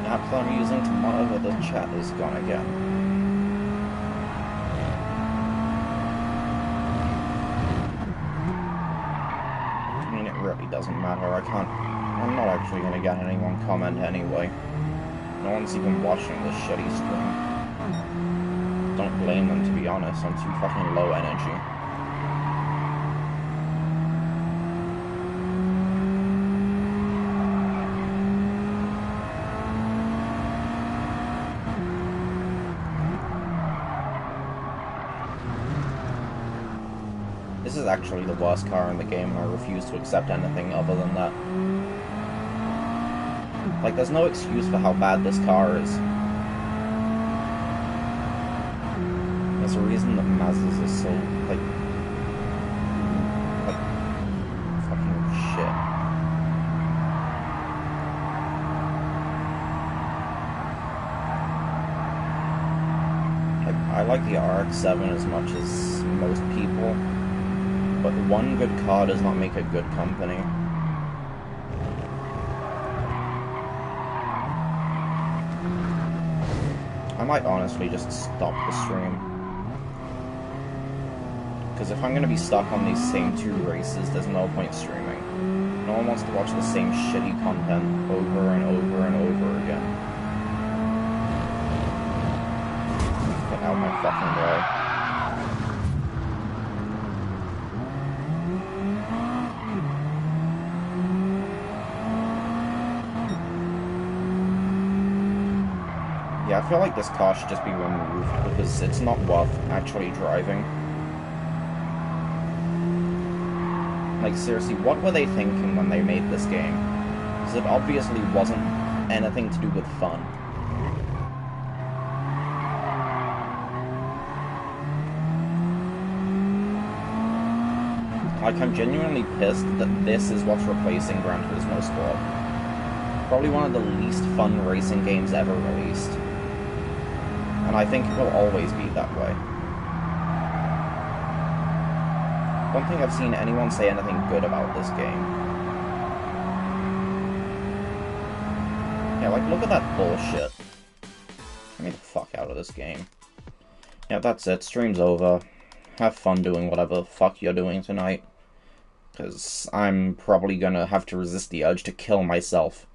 App that I'm using to monitor the chat is gone again. I mean, it really doesn't matter. I'm not actually going to get anyone comment anyway. No one's even watching this shitty stream. Don't blame them, to be honest. I'm too fucking low energy. This is actually the worst car in the game, and I refuse to accept anything other than that. Like, there's no excuse for how bad this car is. There's a reason that Mazdas is so, like fucking shit. I like the RX-7 as much as most people, but one good car does not make a good company. I might honestly just stop the stream. Because if I'm going to be stuck on these same two races, there's no point streaming. No one wants to watch the same shitty content over and over and over again. Get out my fucking way. Yeah, I feel like this car should just be removed because it's not worth actually driving. Like, seriously, what were they thinking when they made this game? Because it obviously wasn't anything to do with fun. Like, I'm genuinely pissed that this is what's replacing Gran Turismo Sport. Probably one of the least fun racing games ever released. And I think it will always be that way. I don't think I've seen anyone say anything good about this game. Yeah, like, look at that bullshit. Get me the fuck out of this game. Yeah, that's it. Stream's over. Have fun doing whatever the fuck you're doing tonight. Because I'm probably gonna have to resist the urge to kill myself.